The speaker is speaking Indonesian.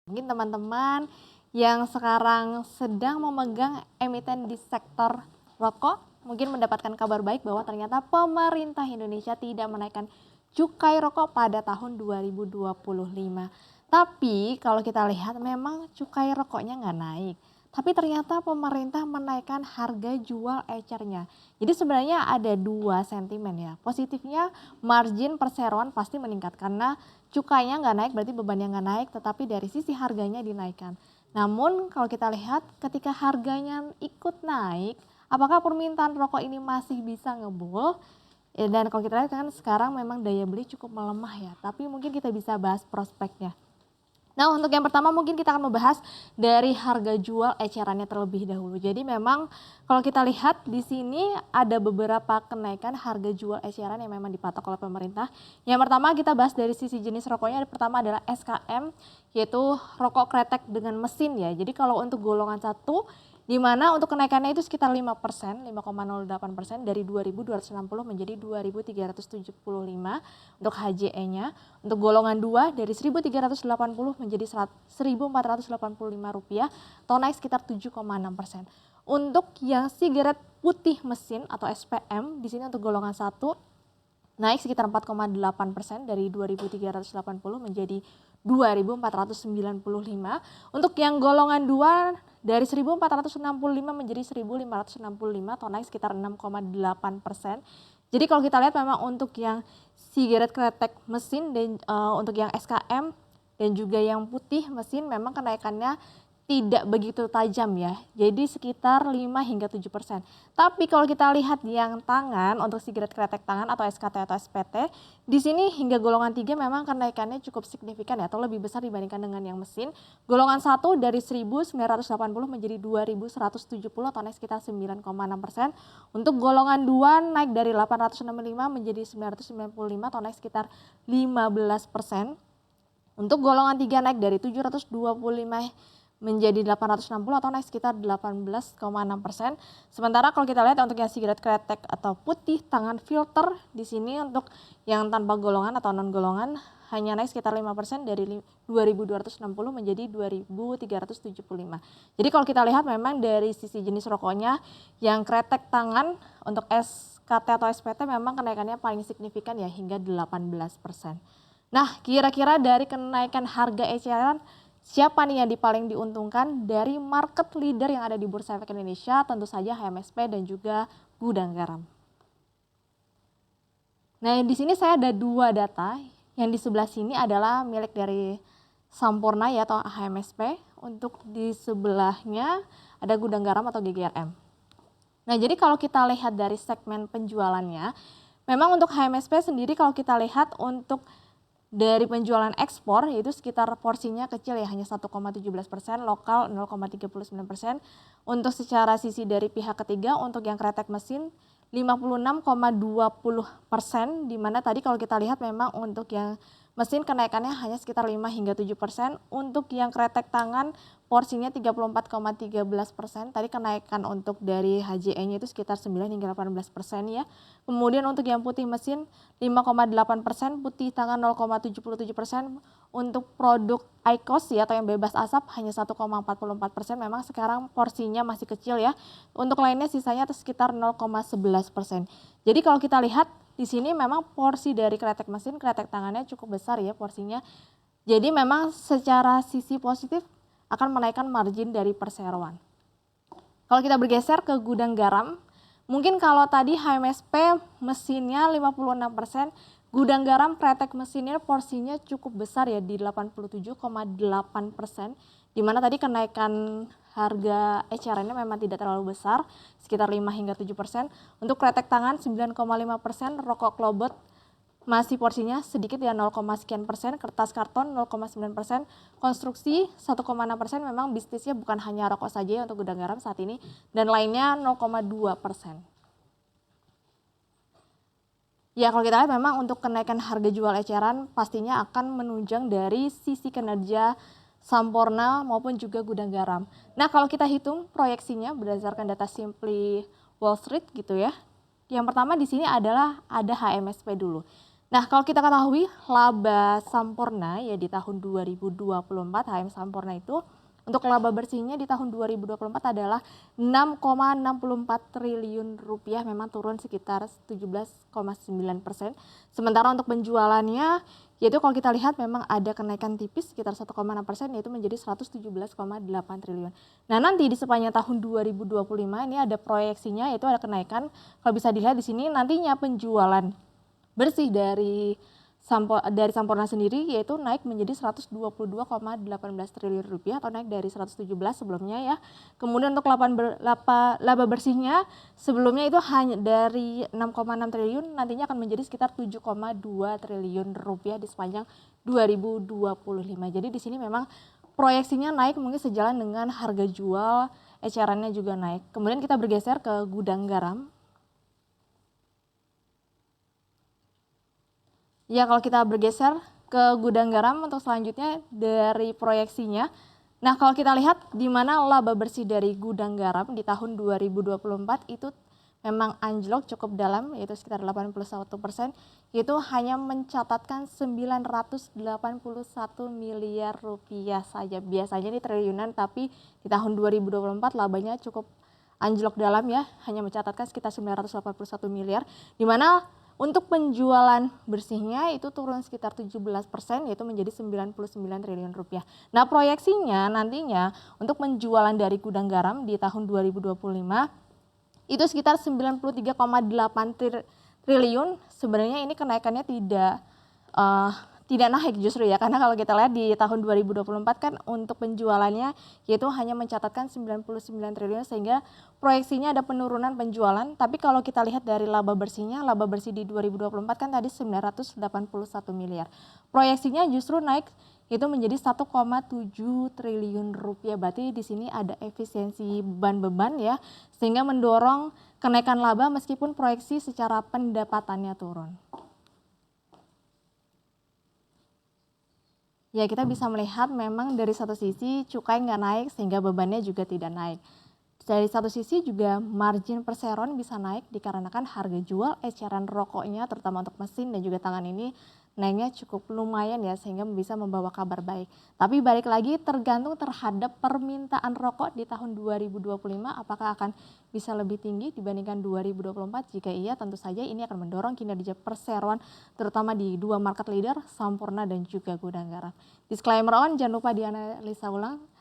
Mungkin teman-teman yang sekarang sedang memegang emiten di sektor rokok mungkin mendapatkan kabar baik bahwa ternyata pemerintah Indonesia tidak menaikkan cukai rokok pada tahun 2025. Tapi kalau kita lihat memang cukai rokoknya nggak naik. Tapi ternyata pemerintah menaikkan harga jual ecernya. Jadi sebenarnya ada dua sentimen ya. Positifnya margin perseroan pasti meningkat karena cukainya nggak naik berarti bebannya nggak naik, tetapi dari sisi harganya dinaikkan. Namun kalau kita lihat ketika harganya ikut naik, apakah permintaan rokok ini masih bisa ngebul? Dan kalau kita lihat kan sekarang memang daya beli cukup melemah ya, tapi mungkin kita bisa bahas prospeknya. Nah, untuk yang pertama mungkin kita akan membahas dari harga jual ecerannya terlebih dahulu. Jadi memang kalau kita lihat di sini ada beberapa kenaikan harga jual eceran yang memang dipatok oleh pemerintah. Yang pertama kita bahas dari sisi jenis rokoknya. Yang pertama adalah SKM, yaitu rokok kretek dengan mesin ya. Jadi kalau untuk golongan 1, di mana untuk kenaikannya itu sekitar 5%, 5,08% dari 2.260 menjadi 2.375 untuk HJE-nya. Untuk golongan 2 dari 1.380 menjadi 1.485 rupiah atau naik sekitar 7,6%. Untuk yang sigaret putih mesin atau SPM di sini untuk golongan 1 naik sekitar 4,8% dari 2.380 menjadi 2.495. Untuk yang golongan 2 dari 1.465 menjadi 1.565 atau naik sekitar 6,8%. Jadi kalau kita lihat memang untuk yang sigaret kretek mesin dan untuk yang SKM dan juga yang putih mesin memang kenaikannya tidak begitu tajam ya, jadi sekitar 5 hingga 7%. Tapi kalau kita lihat yang tangan untuk sigaret kretek tangan atau SKT atau SPT, di sini hingga golongan 3 memang kenaikannya cukup signifikan ya, atau lebih besar dibandingkan dengan yang mesin. Golongan 1 dari 1.980 menjadi 2.170 atau naik sekitar 9,6%. Untuk golongan 2 naik dari 865 menjadi 995 atau naik sekitar 15%. Untuk golongan 3 naik dari 725 menjadi 860 atau naik sekitar 18,6%. Sementara kalau kita lihat untuk yang sigaret kretek atau putih tangan filter di sini untuk yang tanpa golongan atau non golongan hanya naik sekitar 5% dari 2.260 menjadi 2.375. Jadi kalau kita lihat memang dari sisi jenis rokoknya yang kretek tangan untuk SKT atau SPT memang kenaikannya paling signifikan ya hingga 18%. Nah, kira-kira dari kenaikan harga eceran siapa nih yang paling diuntungkan dari market leader yang ada di Bursa Efek Indonesia? Tentu saja HMSP dan juga Gudang Garam. Nah, di sini saya ada dua data. Yang di sebelah sini adalah milik dari Sampurna ya atau HMSP. Untuk di sebelahnya ada Gudang Garam atau GGRM. Nah, jadi kalau kita lihat dari segmen penjualannya, memang untuk HMSP sendiri kalau kita lihat untuk dari penjualan ekspor yaitu sekitar porsinya kecil ya, hanya 1,17%, lokal 0,39%. Untuk secara sisi dari pihak ketiga untuk yang kretek mesin 56,20%, di mana tadi kalau kita lihat memang untuk yang mesin kenaikannya hanya sekitar 5 hingga 7%, untuk yang kretek tangan porsinya 34,13%, tadi kenaikan untuk dari HJE-nya itu sekitar 9 hingga 18% ya. Kemudian untuk yang putih mesin 5,8%, putih tangan 0,77%, untuk produk IQOS ya atau yang bebas asap hanya 1,44%, memang sekarang porsinya masih kecil ya. Untuk lainnya sisanya sekitar 0,11%. Jadi kalau kita lihat di sini memang porsi dari kretek mesin, kretek tangannya cukup besar ya porsinya. Jadi memang secara sisi positif akan menaikkan margin dari perseroan. Kalau kita bergeser ke Gudang Garam, mungkin kalau tadi HMSP mesinnya 56%, Gudang Garam kretek mesinnya porsinya cukup besar ya di 87,8%, di mana tadi kenaikan harga ecerannya memang tidak terlalu besar, sekitar 5 hingga 7%. Untuk kretek tangan 9,5%, rokok klobot masih porsinya sedikit ya 0, sekian persen, kertas karton 0,9%, konstruksi 1,6%, memang bisnisnya bukan hanya rokok saja ya untuk Gudang Garam saat ini, dan lainnya 0,2%. Ya kalau kita lihat memang untuk kenaikan harga jual eceran pastinya akan menunjang dari sisi kinerja Sampurna maupun juga Gudang Garam. Nah kalau kita hitung proyeksinya berdasarkan data Simply Wall Street gitu ya. Yang pertama di sini adalah ada HMSP dulu. Nah, kalau kita ketahui laba Sampurna ya di tahun 2024, HM Sampurna itu untuk laba bersihnya di tahun 2024 adalah 6,64 triliun rupiah, memang turun sekitar 17,9%. Sementara untuk penjualannya, yaitu kalau kita lihat memang ada kenaikan tipis sekitar 1,6%, yaitu menjadi 117,8 triliun. Nah, nanti di sepanjang tahun 2025 ini ada proyeksinya, yaitu ada kenaikan. Kalau bisa dilihat di sini nantinya penjualan bersih dari Sampurna sendiri yaitu naik menjadi 122,18 triliun rupiah atau naik dari 117 sebelumnya ya. Kemudian untuk laba bersihnya sebelumnya itu hanya dari 6,6 triliun nantinya akan menjadi sekitar 7,2 triliun rupiah di sepanjang 2025. Jadi di sini memang proyeksinya naik mungkin sejalan dengan harga jual ecerannya juga naik. Kemudian kita bergeser ke gudang garam. Ya, kalau kita bergeser ke gudang garam untuk selanjutnya dari proyeksinya. Nah, kalau kita lihat di mana laba bersih dari gudang garam di tahun 2024 itu memang anjlok cukup dalam, yaitu sekitar 81%, yaitu hanya mencatatkan 981 miliar rupiah saja. Biasanya ini triliunan, tapi di tahun 2024 labanya cukup anjlok dalam ya, hanya mencatatkan sekitar 981 miliar, di mana untuk penjualan bersihnya itu turun sekitar 17%, yaitu menjadi 99 triliun rupiah. Nah, proyeksinya nantinya untuk penjualan dari gudang garam di tahun 2025 itu sekitar 93,8 triliun. Sebenarnya ini kenaikannya tidak naik justru ya, karena kalau kita lihat di tahun 2024 kan untuk penjualannya yaitu hanya mencatatkan 99 triliun sehingga proyeksinya ada penurunan penjualan. Tapi kalau kita lihat dari laba bersihnya, laba bersih di 2024 kan tadi 981 miliar. Proyeksinya justru naik itu menjadi 1,7 triliun rupiah. Berarti di sini ada efisiensi beban ya, sehingga mendorong kenaikan laba meskipun proyeksi secara pendapatannya turun. Ya, kita bisa melihat memang dari satu sisi cukai nggak naik sehingga bebannya juga tidak naik. Dari satu sisi juga margin perseron bisa naik dikarenakan harga jual eceran rokoknya terutama untuk mesin dan juga tangan ini naiknya cukup lumayan ya, sehingga bisa membawa kabar baik. Tapi balik lagi tergantung terhadap permintaan rokok di tahun 2025 apakah akan bisa lebih tinggi dibandingkan 2024. Jika iya, tentu saja ini akan mendorong kinerja perseroan terutama di dua market leader Sampurna dan juga Gudang Garam. Disclaimer on, jangan lupa dianalisa ulang.